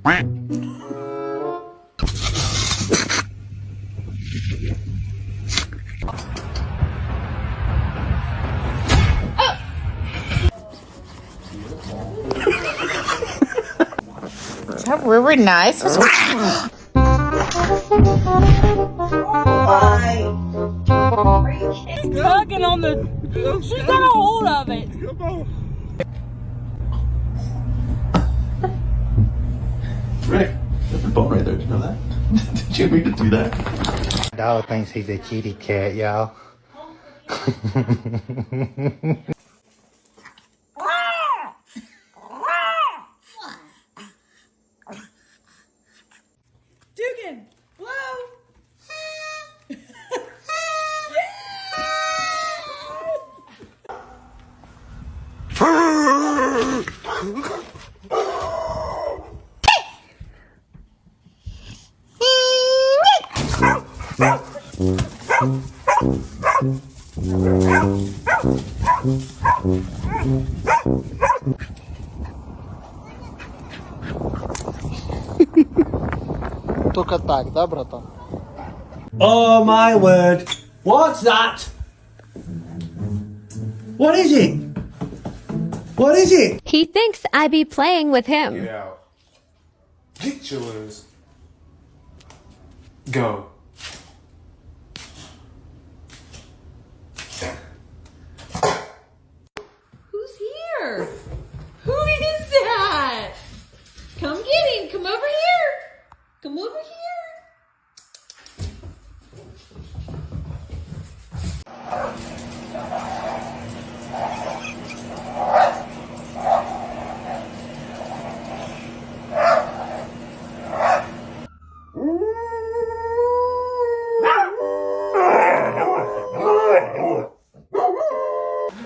Is that really nice? She's tugging on the. She got a hold of it. Rick, that's a bone right there. Did you know that? Did you mean to do that? Dog thinks he's a kitty cat, y'all. Dugan, blow. Только так, да, братан? Oh my word. What's that? What is it? What is it? He thinks I be playing with him. Get out. Pictures. Go. Who's here? Who is that? Come get him. Come over here. Come over here.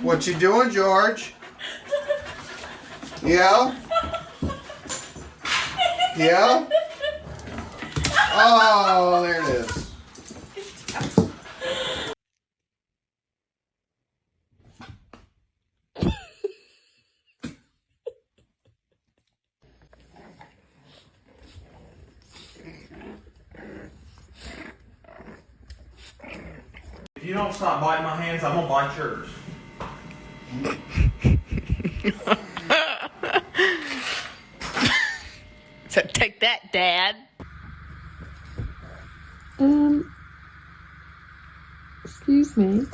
What you doing, George? Yeah? Yeah? Oh, there it is. If you don't stop biting my hands, I'm gonna bite yours. So take that, Dad. Excuse me.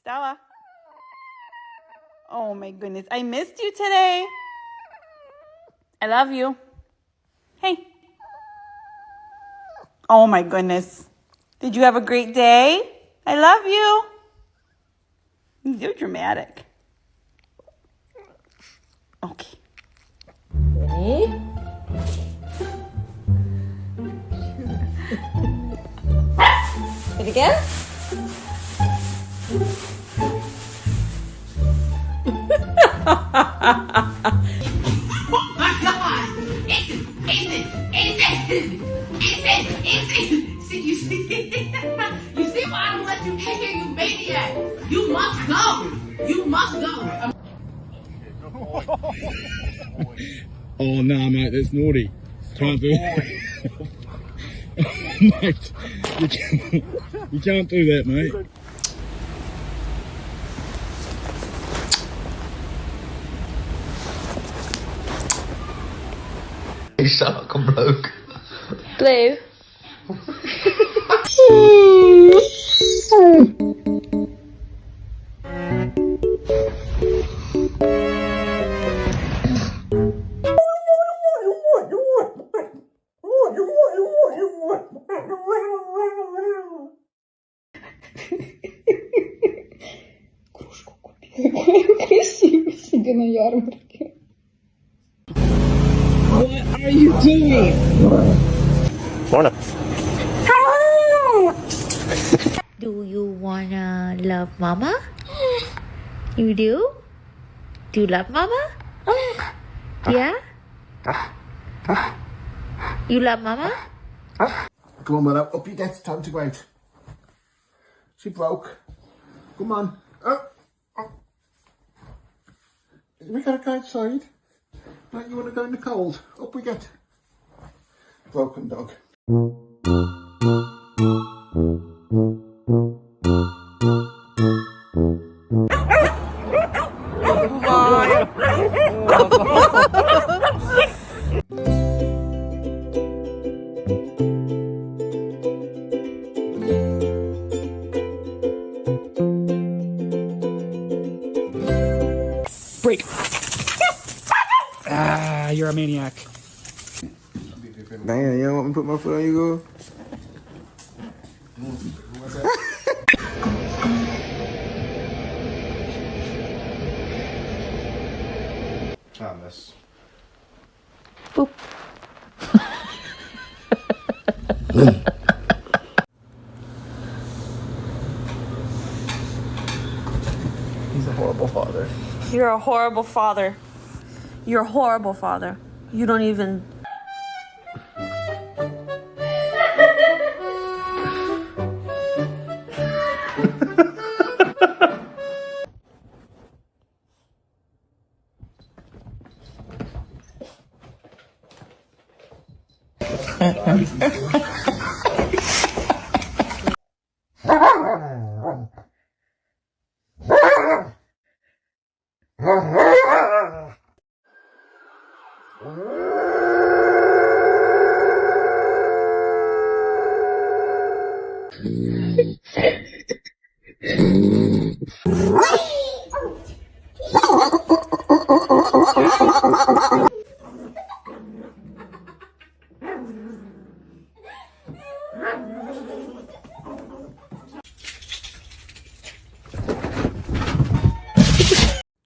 Stella. Oh my goodness. I missed you today. I love you. Hey. Oh my goodness. Did you have a great day? I love you. You're dramatic. Okay. Ready? It again? Oh my God! Ethan! See, you see? You see why I don't let you in here, you maniac? You must go! You must go! Oh no, mate, that's naughty. Can't do it. Mate, you can't do that, mate. You sound like a bloke. Blue. Красиво себе на ярмарке. What are you doing? Morning. Do you wanna love mama? You do? Do you love mama? Yeah? You love mama? Come on, Willow, up you get. Time to go out. She broke. Come on. We gotta go outside. Don't you want to go in the cold? Up we get. Broken dog. Break. Ah, you're a maniac. Damn, you don't want me to put my foot on you, girl? Thomas. He's a horrible father. You're a horrible father. You're a horrible father. You don't even.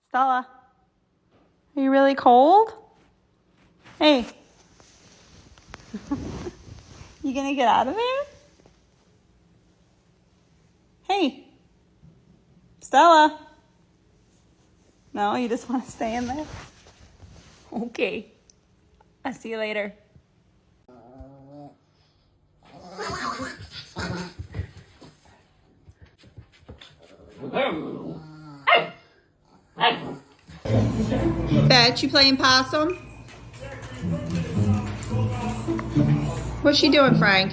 Stella, are you really cold? Hey. You gonna get out of there? Hey. Stella. No, you just want to stay in there? Okay. I'll see you later. Bet, you playing possum? What's she doing, Frank?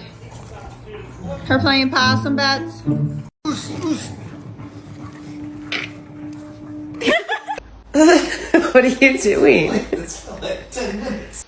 Her playing possum bets? What are you doing? It's like 10 minutes.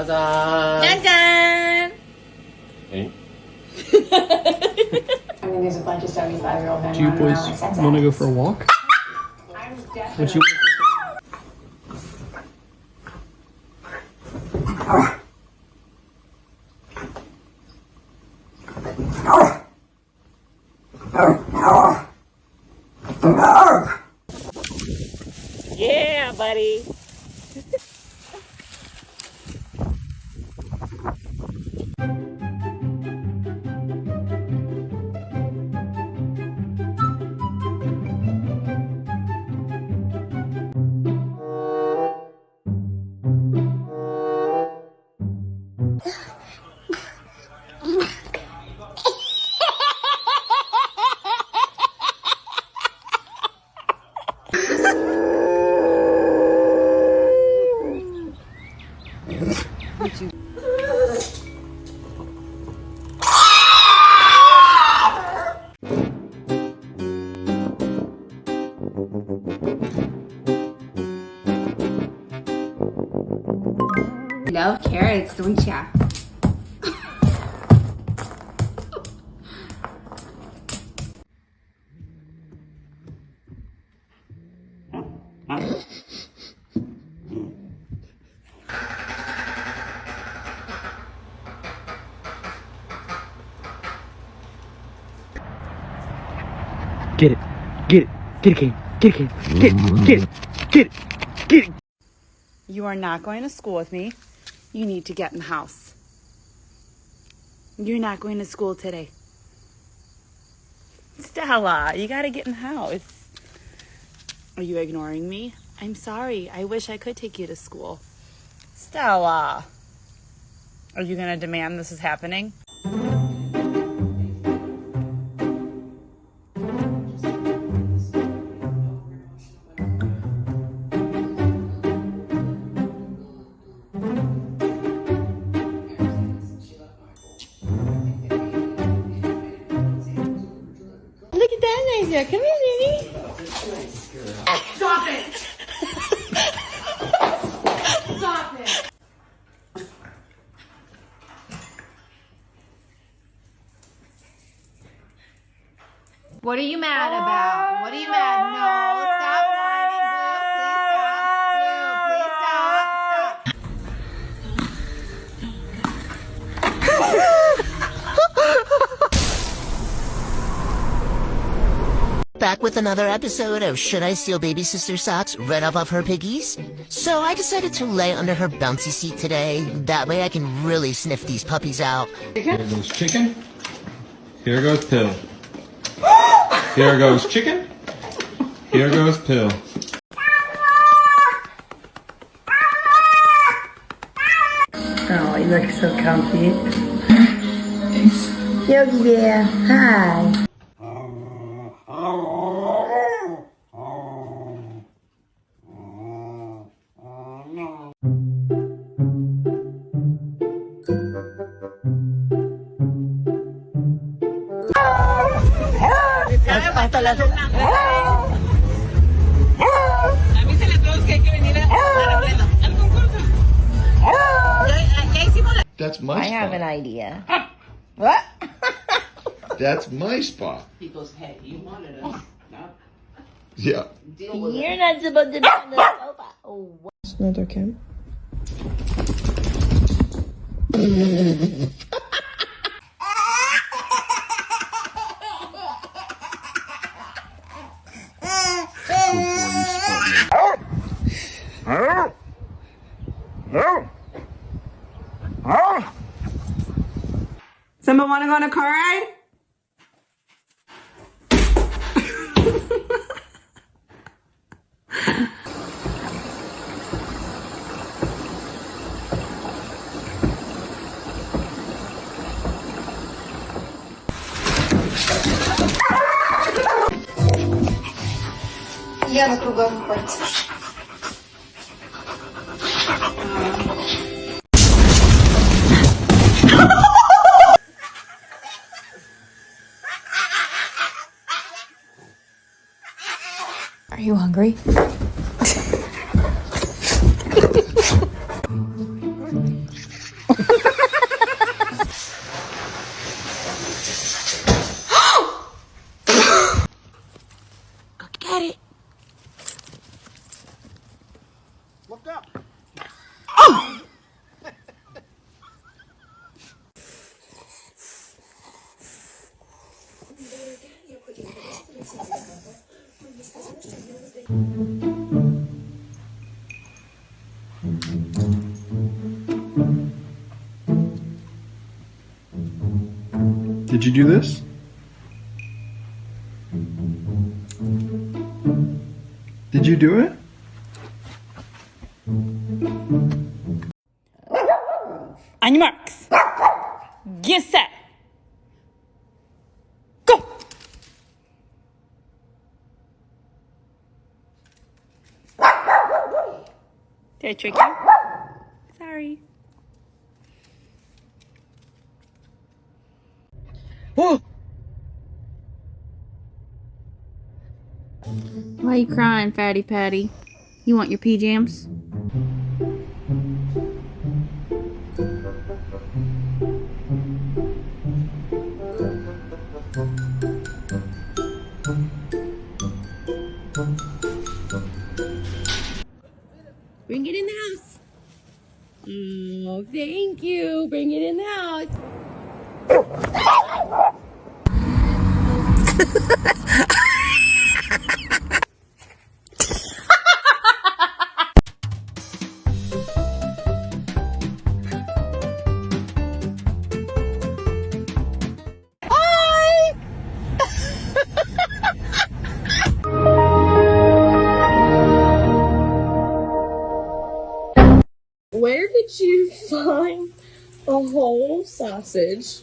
Dun-dun! Hey. I mean, there's a bunch of 75-year-old men. Do you boys want to go for a walk? Would you? Yeah, buddy. love carrots, don't ya? Get it. Get it. Get it, Kane. Get it, Kane. Get it. Get it. Get it. Get it. You are not going to school with me. You need to get in the house. You're not going to school today. Stella, you gotta get in the house. Are you ignoring me? I'm sorry. I wish I could take you to school. Stella. Are you gonna demand this is happening? Look at that nice there. Come here, baby. Stop it! Stop it! What are you mad about? What are you mad? No, stop whining, Blue. Please stop. Blue, please stop. Back with another episode of Should I Steal Baby Sister Socks Right Off of Her Piggies? So I decided to lay under her bouncy seat today. That way I can really sniff these puppies out. Here goes chicken. Here goes pill. Here goes chicken. Here goes pill. Oh, you look so comfy. Yogi Bear, hi. Avísale a todos que hay que venir al concurso. Ya hicimos la... That's my I have spot. an idea. What? That's my spot. He goes, hey, you wanted us. No. Yeah. Deal with it. You're not supposed to be on the sofa. Oh, what? Another Kim. Someone want to go on a car ride? Я на кругом ходить. Are you hungry? Go get it. Look up. Did you do this? Did you do it? On your marks. Get set. Go. Did I trick you? Sorry. Why are you crying, Fatty Patty? You want your PJs? Bring it in the house. Oh, thank you. Bring it in the house. Where did you find a whole sausage?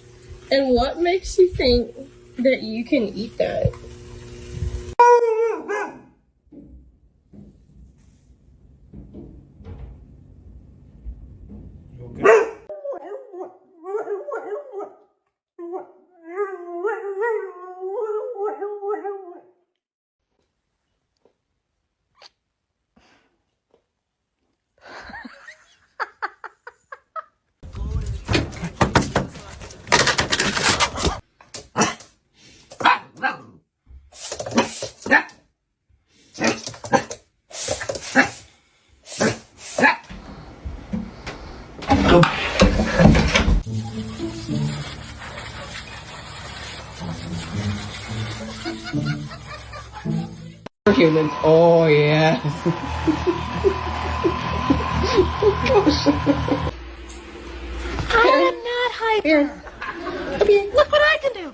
And what makes you think that you can eat that? Humans. Oh, yeah. I am not hyper. Look what I can do.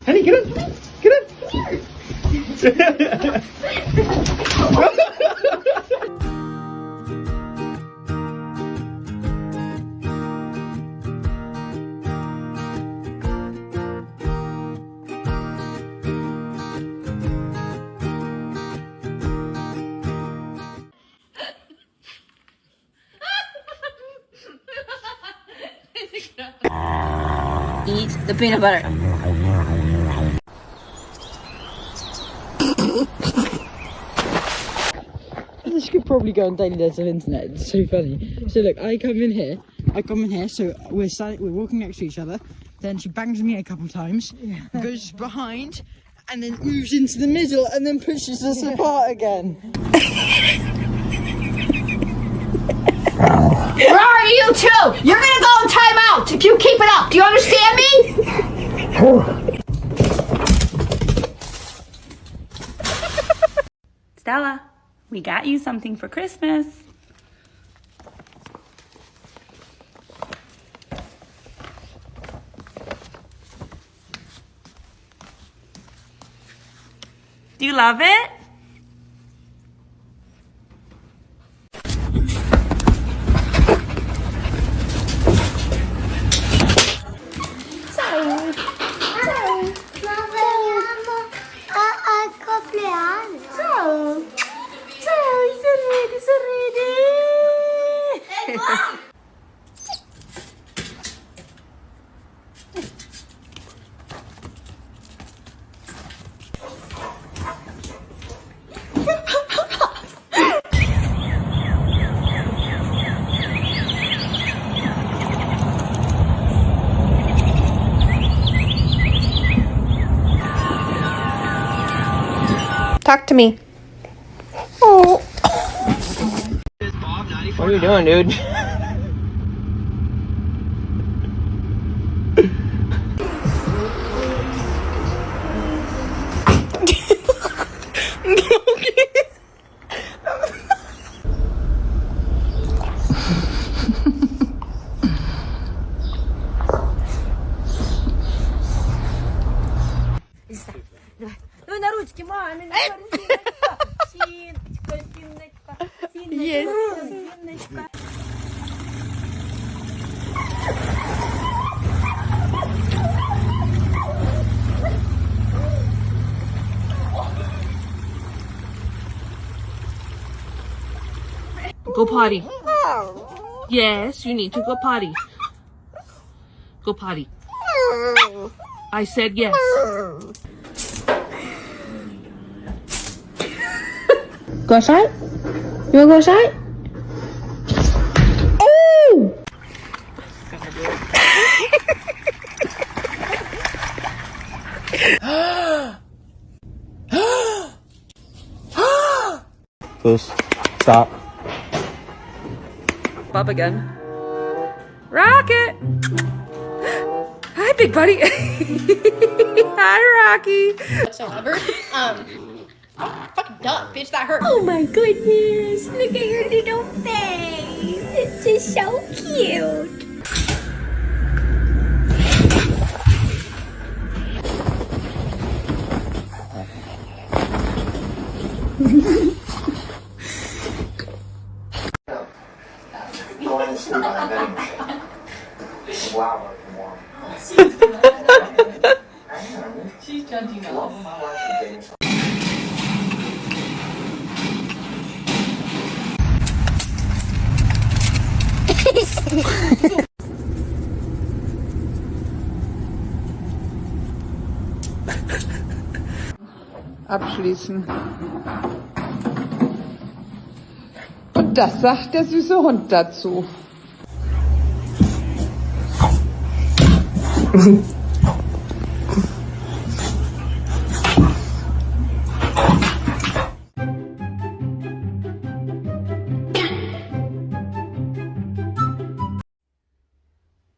Honey, get in! Get in! Eat the peanut butter. This could probably go on daily days of internet. It's so funny. So look, I come in here. So we're walking next to each other. Then she bangs me a couple times, goes behind, and then moves into the middle, and then pushes us apart again. Where are you two? You're gonna go in time out if you keep it up. Do you understand me? Stella, we got you something for Christmas. Do you love it? Talk to me. Oh. What are you doing, dude? На ручки, маме, на Синочка, Синочка. Go potty. Yes, you need to go potty. Go potty. I said yes. Go outside? You wanna go outside? Oh! First, stop. Up again. Rocket! Hi, big buddy. Hi, Rocky. Whatsoever. Fucking duh, bitch, that hurt. Oh my goodness, look at your little face. It's just so cute. She's judging us. Abschließen. Und das sagt der süße Hund dazu.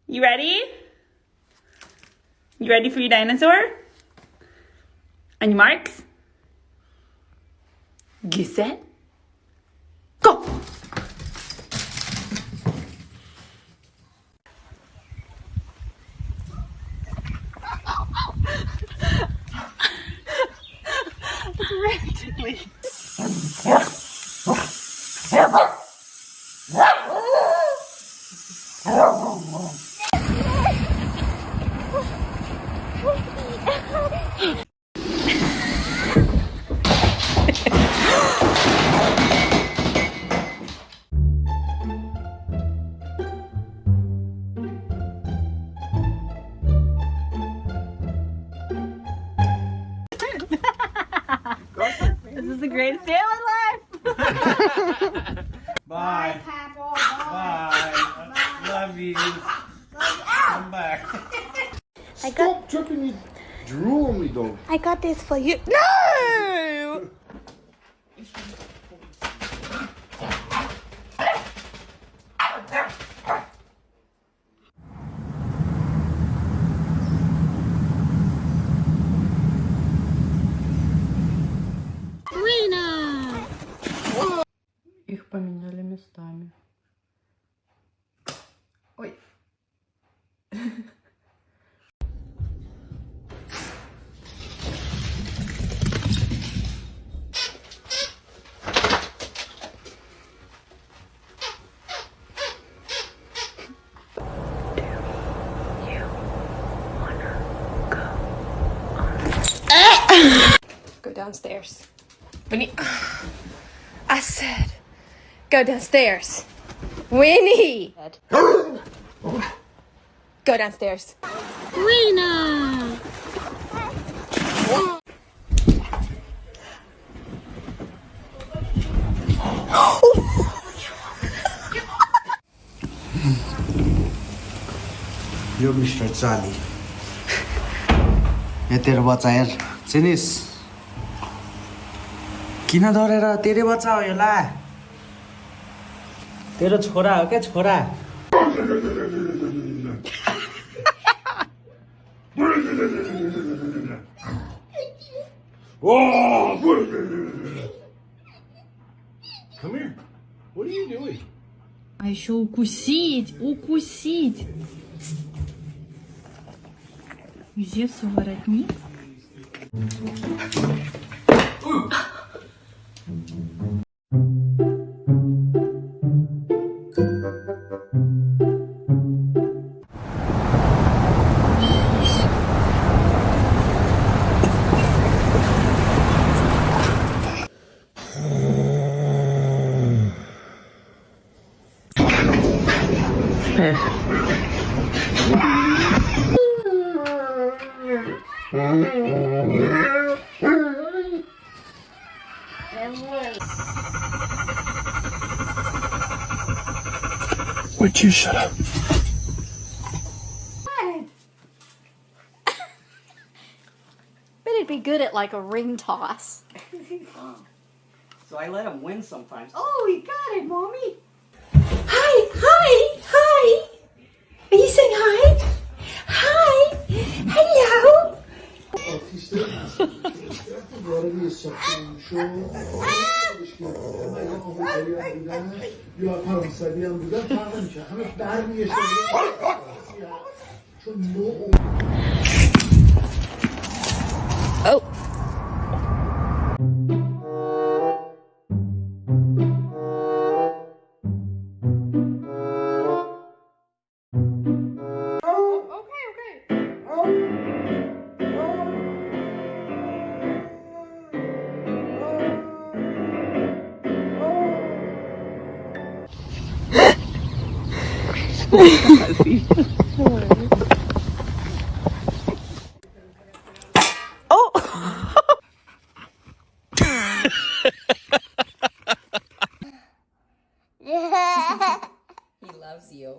You ready? You ready for your dinosaur? On your marks? Get set? Go! Frantically. This is the greatest day of my life. Bye. Bye. Love you. Come back. Stop dripping your drool on me, dog. I got this for you. No! Их поменяли местами. Ой. Go downstairs. Winnie. I said, go downstairs. Winnie! Go downstairs. Rena! Yo mister चाली यहाँ तेरो बच्चा हेर चिनिस किन डरेर तेरो बच्चा हो यो ला तेरो छोरा हो क्या छोरा Come here. What are you doing? А еще укусить, укусить. Где все воротник? Would you shut up? Bet it'd be good at like a ring toss. So I let him win sometimes. Oh, you got it, Mommy. Hi, hi, hi. Are you saying hi? Hi. Hello. Oh. He loves you.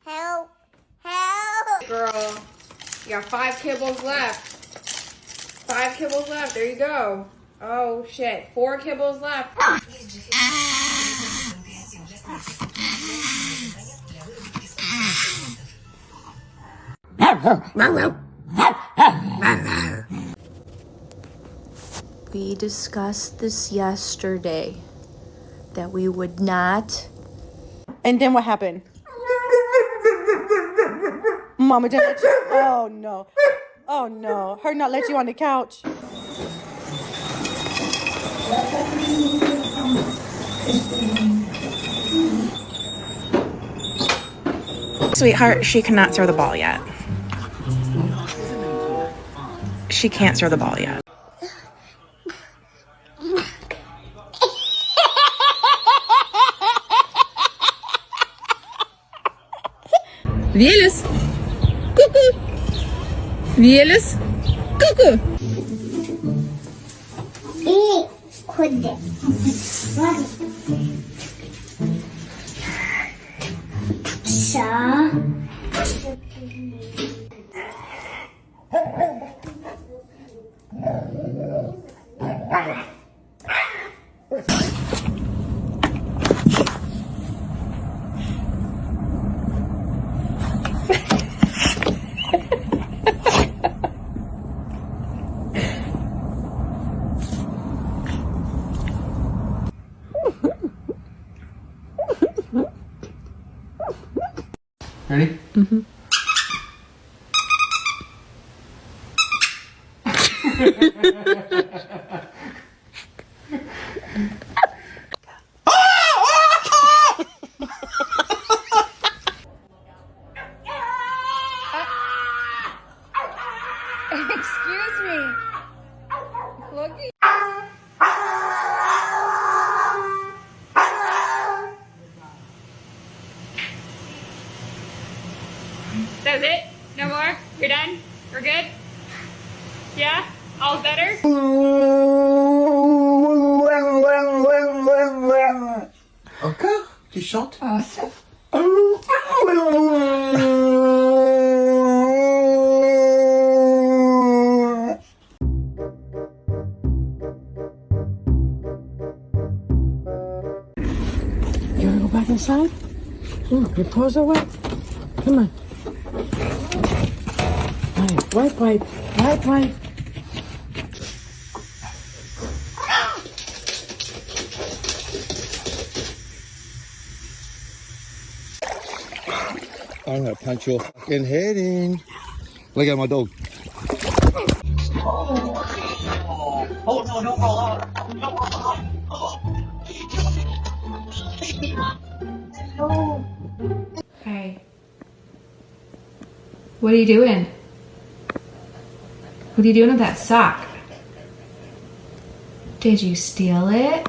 Help. Help. Girl, you got 5 kibbles left. 5 kibbles left. There you go. Oh shit. 4 kibbles left. We discussed this yesterday, that we would not. And then what happened? Mama didn't let you. Oh no. Oh no. Her not let you on the couch. Sweetheart, she cannot throw the ball yet. She can't throw the ball yet. Vieles. Cuckoo. Vieles. Cuckoo. Ready? Mm-hmm. Excuse me. Look. That's it? No more? You're done? We're good? Yeah? All's better? Encore? Tu chantes? You wanna go back inside? Look, your paws are wet. Come on. Wipe. I'm gonna punch your fucking head in. Look at my dog. Hey. What are you doing? What are you doing with that sock? Did you steal it?